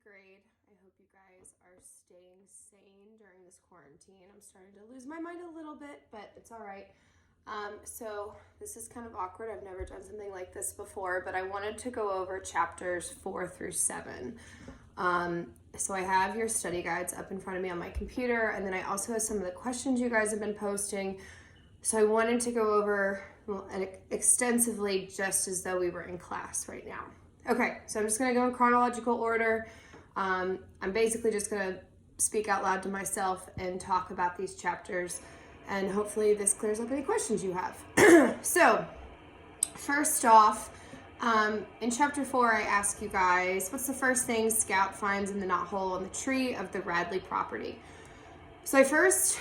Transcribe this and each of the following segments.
grade. I hope you guys are staying sane during this quarantine. I'm starting to lose my mind a little bit, but it's all right. So this is kind of awkward. I've never done something like this before, but I wanted to go over chapters 4 through 7. So I have your study guides up in front of me on my computer, and then I also have some of the questions you guys have been posting. So I wanted to go over extensively just as though we were in class right now. Okay, so I'm just going to go in chronological order. I'm basically just going to speak out loud to myself and talk about these chapters, and hopefully this clears up any questions you have. So, first off, in chapter 4, I ask you guys, what's the first thing Scout finds in the knothole on the tree of the Radley property? So I first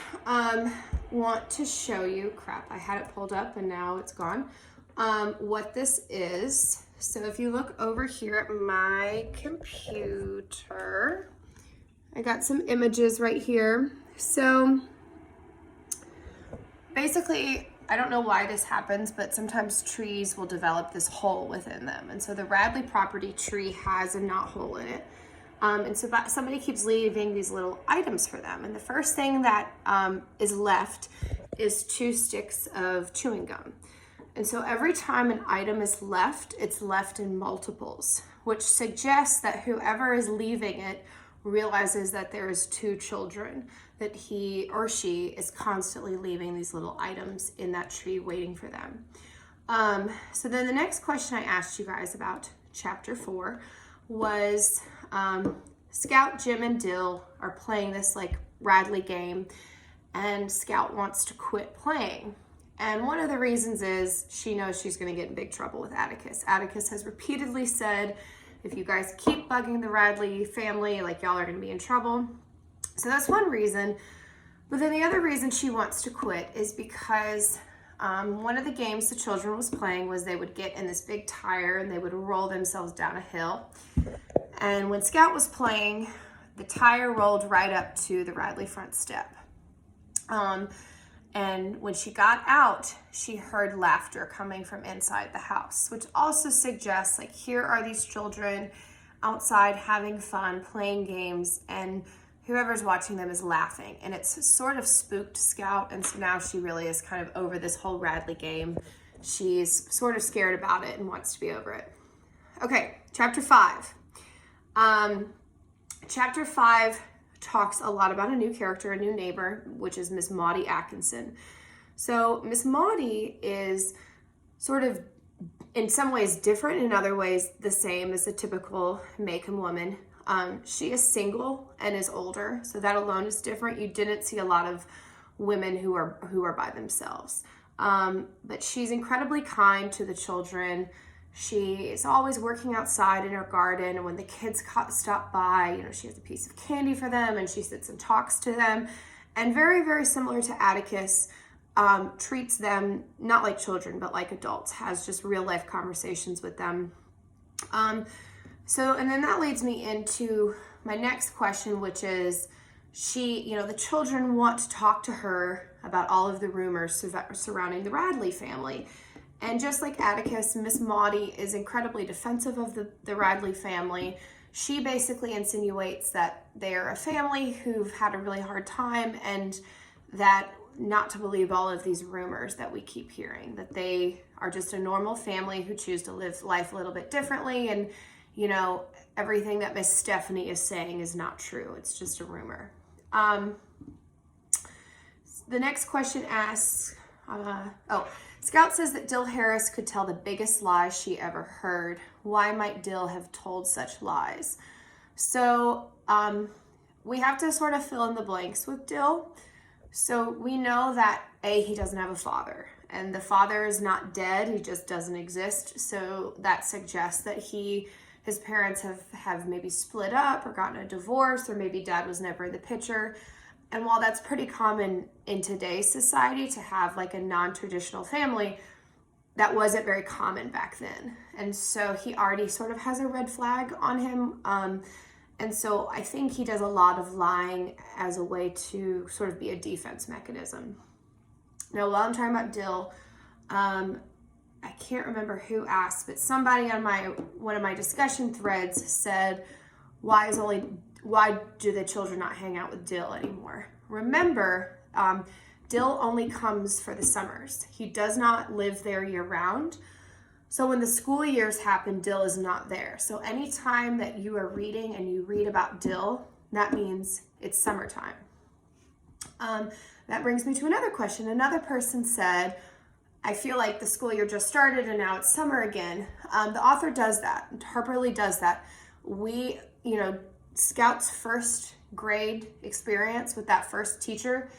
want to show you, I had it pulled up and now it's gone, what this is. So if you look over here at my computer, I got some images right here. So basically, I don't know why this happens, but sometimes trees will develop this hole within them. And so the Radley property tree has a knothole in it. And so somebody keeps leaving these little items for them. And the first thing that is left is 2 sticks of chewing gum. And so every time an item is left, it's left in multiples, which suggests that whoever is leaving it realizes that there is 2 children, that he or she is constantly leaving these little items in that tree waiting for them. So then the next question I asked you guys about chapter 4 was Scout, Jim, and Dill are playing this like Radley game, and Scout wants to quit playing. And one of the reasons is she knows she's going to get in big trouble with Atticus. Atticus has repeatedly said, if you guys keep bugging the Radley family, like y'all are going to be in trouble. So that's one reason. But then the other reason she wants to quit is because one of the games the children was playing was they would get in this big tire and they would roll themselves down a hill. And when Scout was playing, the tire rolled right up to the Radley front step. And when she got out, she heard laughter coming from inside the house, which also suggests like here are these children outside having fun, playing games, and whoever's watching them is laughing. And it's sort of spooked Scout, and so now she really is kind of over this whole Radley game. She's sort of scared about it and wants to be over it. Okay, chapter 5. Chapter 5 talks a lot about a new character, a new neighbor, which is Miss Maudie Atkinson. So Miss Maudie is sort of in some ways different, in other ways the same as a typical Macomb woman. She is single and is older, so that alone is different. You didn't see a lot of women who are by themselves. But she's incredibly kind to the children. She is always working outside in her garden, and when the kids stop by, she has a piece of candy for them, and she sits and talks to them. And very, very similar to Atticus, treats them not like children, but like adults, has just real life conversations with them. And then that leads me into my next question, which is the children want to talk to her about all of the rumors surrounding the Radley family. And just like Atticus, Miss Maudie is incredibly defensive of the Radley family. She basically insinuates that they're a family who've had a really hard time, and that not to believe all of these rumors that we keep hearing, that they are just a normal family who choose to live life a little bit differently, and everything that Miss Stephanie is saying is not true. It's just a rumor. The next question asks, Scout says that Dill Harris could tell the biggest lies she ever heard. Why might Dill have told such lies? So we have to sort of fill in the blanks with Dill. So we know that he doesn't have a father, and the father is not dead, he just doesn't exist. So that suggests that his parents have maybe split up or gotten a divorce, or maybe dad was never in the picture. And while that's pretty common in today's society to have like a non-traditional family, that wasn't very common back then. And so he already sort of has a red flag on him. And so I think he does a lot of lying as a way to sort of be a defense mechanism. Now, while I'm talking about Dill, I can't remember who asked, but somebody on one of my discussion threads said, why do the children not hang out with Dill anymore? Remember, Dill only comes for the summers. He does not live there year round. So when the school years happen, Dill is not there. So anytime that you are reading and you read about Dill, that means it's summertime. That brings me to another question. Another person said, I feel like the school year just started and now it's summer again. The author does that. Harper Lee does that. Scout's first grade experience with that first teacher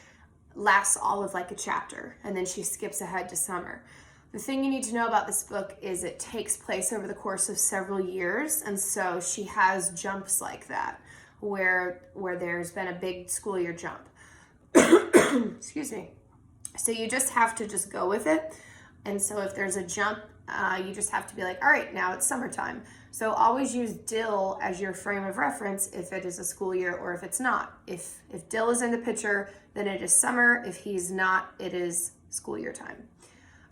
lasts all of like a chapter, and then she skips ahead to summer. The thing you need to know about this book is it takes place over the course of several years, and so she has jumps like that where there's been a big school year jump. Excuse me. So you just have to just go with it. And so if there's a jump, you just have to be like, all right, now it's summertime. So always use Dill as your frame of reference if it is a school year or if it's not. If Dill is in the picture, then it is summer. If he's not, it is school year time.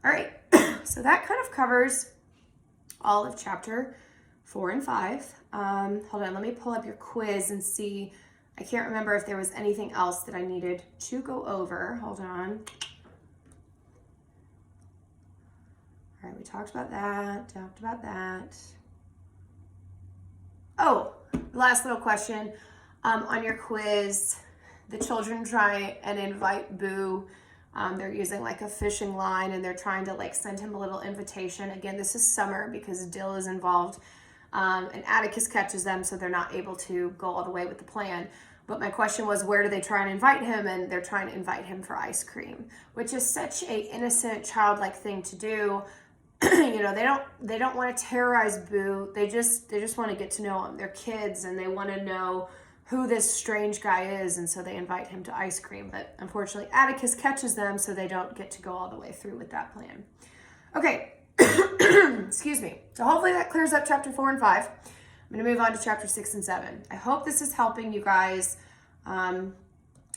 All right, so that kind of covers all of chapter 4 and 5. Hold on, let me pull up your quiz and see. I can't remember if there was anything else that I needed to go over. Hold on. All right, we talked about that. Oh, last little question. On your quiz, the children try and invite Boo. They're using like a fishing line and they're trying to like send him a little invitation. Again, this is summer because Dill is involved. And Atticus catches them, so they're not able to go all the way with the plan. But my question was, where do they try and invite him? And they're trying to invite him for ice cream, which is such a innocent, childlike thing to do. They don't want to terrorize Boo. They just want to get to know him. They're kids and they want to know who this strange guy is, and so they invite him to ice cream. But unfortunately, Atticus catches them, so they don't get to go all the way through with that plan. Okay, excuse me. So hopefully that clears up chapter 4 and 5. I'm going to move on to chapter 6 and 7. I hope this is helping you guys. I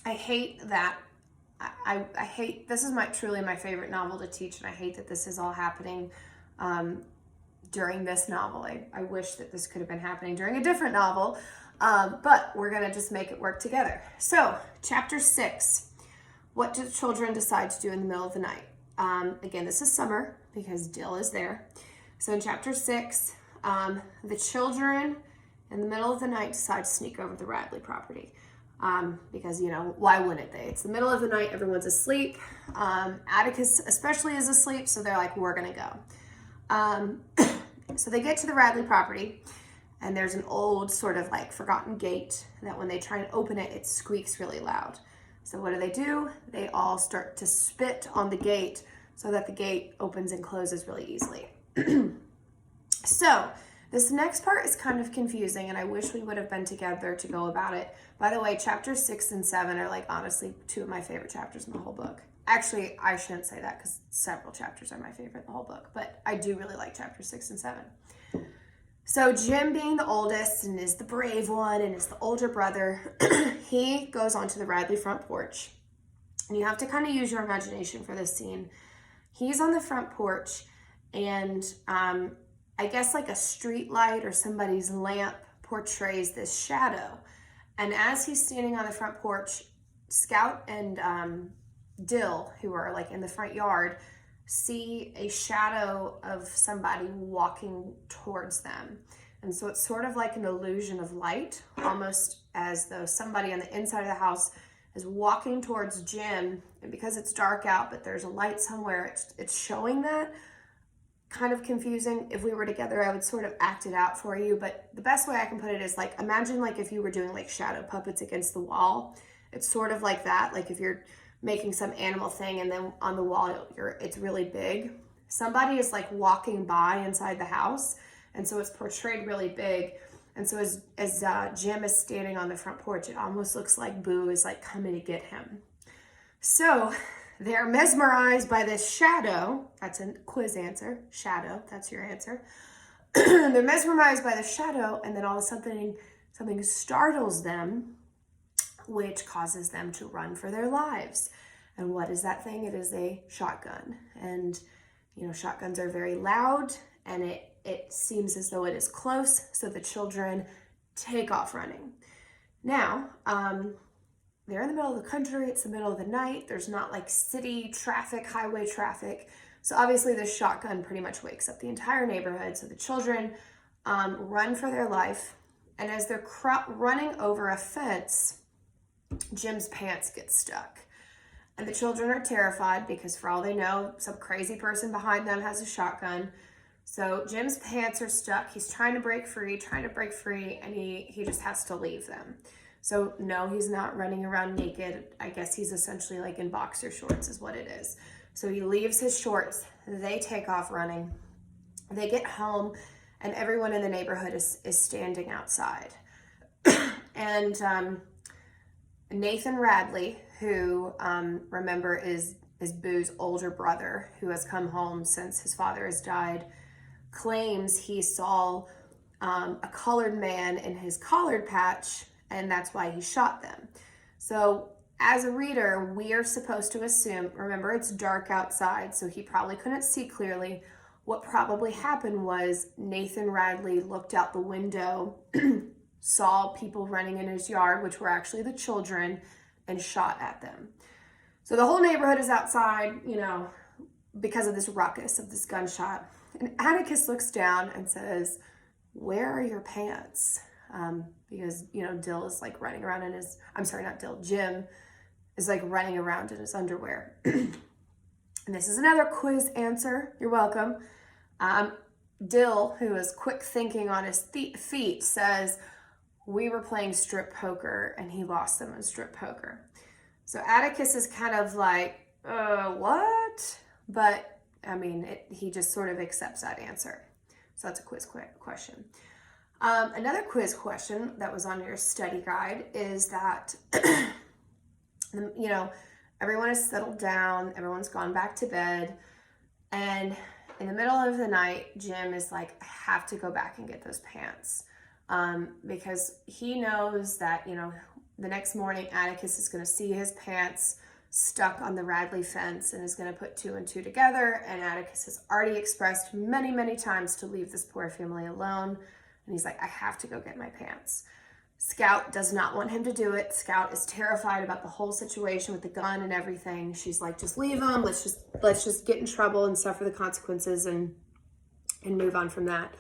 hate that. I hate, this is truly my favorite novel to teach, and I hate that this is all happening during this novel. I wish that this could have been happening during a different novel, but we're going to just make it work together. So, chapter 6, what do the children decide to do in the middle of the night? Again, this is summer because Dill is there. So in chapter 6, the children in the middle of the night decide to sneak over the Radley property. Because, why wouldn't they? It's the middle of the night, everyone's asleep. Atticus especially is asleep, so they're like, we're gonna go. So they get to the Radley property, and there's an old sort of like forgotten gate that when they try and open it, it squeaks really loud. So what do? They all start to spit on the gate so that the gate opens and closes really easily. So this next part is kind of confusing, and I wish we would have been together to go about it. By the way, chapters 6 and 7 are like honestly 2 of my favorite chapters in the whole book. Actually, I shouldn't say that because several chapters are my favorite in the whole book, but I do really like chapters 6 and 7. So Jim, being the oldest and is the brave one and is the older brother, he goes onto the Radley front porch. And you have to kind of use your imagination for this scene. He's on the front porch, and I guess like a street light or somebody's lamp portrays this shadow. And as he's standing on the front porch, Scout and Dill, who are like in the front yard, see a shadow of somebody walking towards them. And so it's sort of like an illusion of light, almost as though somebody on the inside of the house is walking towards Jim. And because it's dark out, but there's a light somewhere, it's showing that. Kind of confusing. If we were together, I would sort of act it out for you, but the best way I can put it is like, imagine like if you were doing like shadow puppets against the wall. It's sort of like that. Like if you're making some animal thing and then on the wall it's really big. Somebody is like walking by inside the house, and so it's portrayed really big. And so as Jim is standing on the front porch, it almost looks like Boo is like coming to get him. So they're mesmerized by this shadow. That's a quiz answer. Shadow, that's your answer. They're mesmerized by the shadow, and then all of a sudden something startles them, which causes them to run for their lives. And what is that thing? It is a shotgun. And, shotguns are very loud, and it seems as though it is close. So the children take off running. Now, they're in the middle of the country. It's the middle of the night. There's not like city traffic, highway traffic. So obviously this shotgun pretty much wakes up the entire neighborhood. So the children run for their life. And as they're running over a fence, Jim's pants get stuck. And the children are terrified because for all they know, some crazy person behind them has a shotgun. So Jim's pants are stuck. He's trying to break free, and he just has to leave them. So no, he's not running around naked. I guess he's essentially like in boxer shorts is what it is. So he leaves his shorts. They take off running. They get home, and everyone in the neighborhood is standing outside. And Nathan Radley, who remember is Boo's older brother, who has come home since his father has died, claims he saw a colored man in his collard patch, and that's why he shot them. So as a reader, we are supposed to assume, remember it's dark outside, so he probably couldn't see clearly. What probably happened was Nathan Radley looked out the window, saw people running in his yard, which were actually the children, and shot at them. So the whole neighborhood is outside, because of this ruckus of this gunshot. And Atticus looks down and says, "Where are your pants?" Because, Dill is like running around in his, I'm sorry, not Dill, Jim is like running around in his underwear. And this is another quiz answer. You're welcome. Dill, who is quick thinking on his feet, says, "We were playing strip poker and he lost them in strip poker." So Atticus is kind of like, what? But he just sort of accepts that answer. So that's a quiz question. Another quiz question that was on your study guide is that, everyone has settled down, everyone's gone back to bed, and in the middle of the night, Jim is like, "I have to go back and get those pants." Because he knows that, the next morning Atticus is going to see his pants stuck on the Radley fence and is going to put two and two together. And Atticus has already expressed many, many times to leave this poor family alone. And he's like, "I have to go get my pants." Scout does not want him to do it. Scout is terrified about the whole situation with the gun and everything. She's like, "Just leave him. Let's just get in trouble and suffer the consequences and move on from that."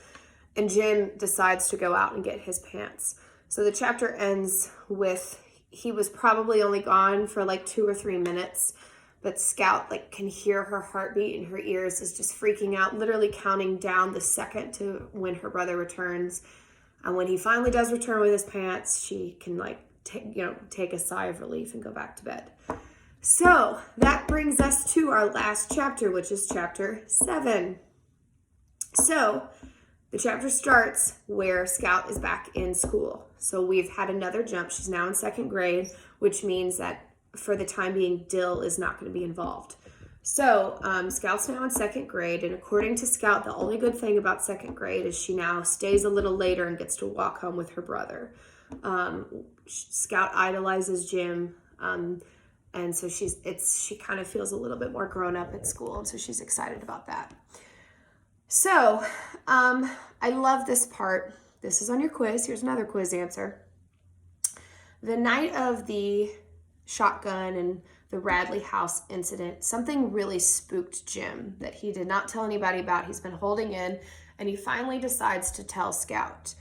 And Jim decides to go out and get his pants. So the chapter ends with, he was probably only gone for like 2 or 3 minutes, but Scout can hear her heartbeat in her ears, is just freaking out, literally counting down the second to when her brother returns. And when he finally does return with his pants, she can take a sigh of relief and go back to bed. So that brings us to our last chapter, which is chapter 7. So the chapter starts where Scout is back in school. So we've had another jump. She's now in 2nd grade, which means that for the time being, Dill is not going to be involved. So Scout's now in 2nd grade, and according to Scout, the only good thing about 2nd grade is she now stays a little later and gets to walk home with her brother. Scout idolizes Jim, and so she kind of feels a little bit more grown up at school, and so she's excited about that. So I love this part. This is on your quiz. Here's another quiz answer. The night of the shotgun and the Radley house incident, something really spooked Jim that he did not tell anybody about. He's been holding in, and he finally decides to tell Scout.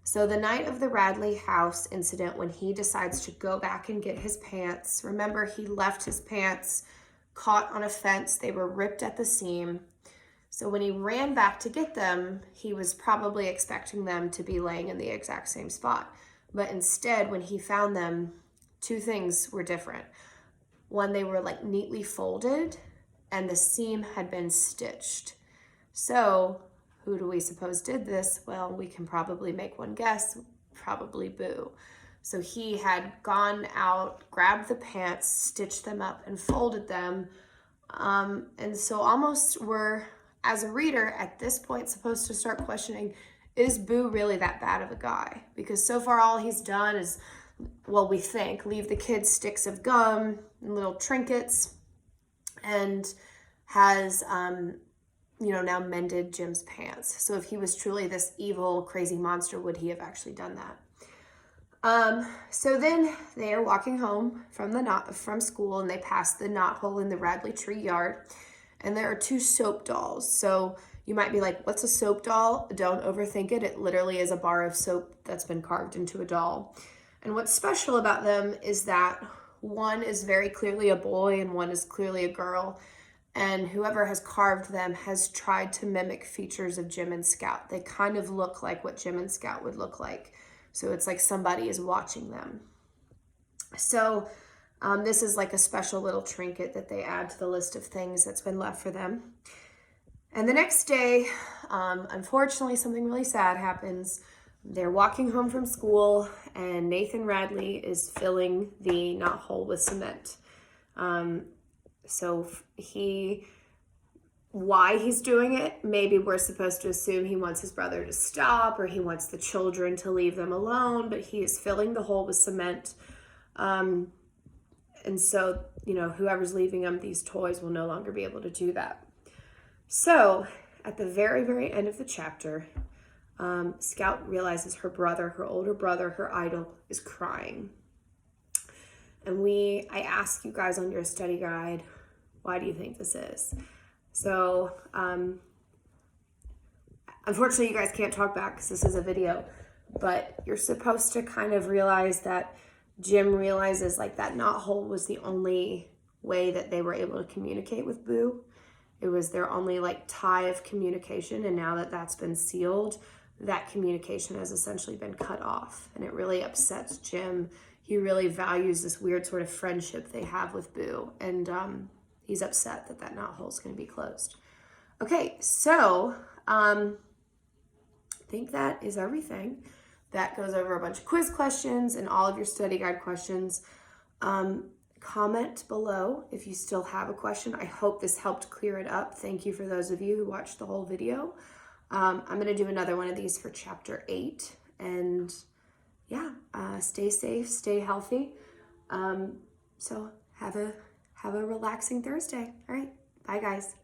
So the night of the Radley house incident, when he decides to go back and get his pants, remember he left his pants caught on a fence. They were ripped at the seam. So when he ran back to get them, he was probably expecting them to be laying in the exact same spot. But instead, when he found them, 2 things were different. One, they were neatly folded, and the seam had been stitched. So who do we suppose did this? Well, we can probably make one guess, probably Boo. So he had gone out, grabbed the pants, stitched them up, and folded them. And so almost we're, as a reader, at this point, supposed to start questioning, is Boo really that bad of a guy? Because so far all he's done is, well, we think, leave the kids sticks of gum and little trinkets, and has, now mended Jim's pants. So if he was truly this evil, crazy monster, would he have actually done that? So then they are walking home from school, and they pass the knothole in the Radley tree yard, and there are 2 soap dolls. So you might be like, what's a soap doll? Don't overthink it. It literally is a bar of soap that's been carved into a doll. And what's special about them is that one is very clearly a boy and one is clearly a girl. And whoever has carved them has tried to mimic features of Jim and Scout. They kind of look like what Jim and Scout would look like. So it's like somebody is watching them. So this is like a special little trinket that they add to the list of things that's been left for them. And the next day, unfortunately, something really sad happens. They're walking home from school, and Nathan Radley is filling the knothole with cement. So why he's doing it, maybe we're supposed to assume he wants his brother to stop, or he wants the children to leave them alone, but he is filling the hole with cement. And so, whoever's leaving them these toys will no longer be able to do that. So at the very, very end of the chapter, Scout realizes her older brother, her idol, is crying. And I ask you guys on your study guide, why do you think this is? So, unfortunately, you guys can't talk back because this is a video, but you're supposed to kind of realize that Jim realizes like that knothole was the only way that they were able to communicate with Boo. It was their only like tie of communication, and now that that's been sealed, that communication has essentially been cut off, and it really upsets Jim. He really values this weird sort of friendship they have with Boo, and he's upset that that knothole is going to be closed. Okay, so I think that is everything. That goes over a bunch of quiz questions and all of your study guide questions. Comment below if you still have a question. I hope this helped clear it up. Thank you for those of you who watched the whole video. I'm going to do another one of these for chapter 8. And yeah, stay safe, stay healthy. So have a relaxing Thursday. All right, bye guys.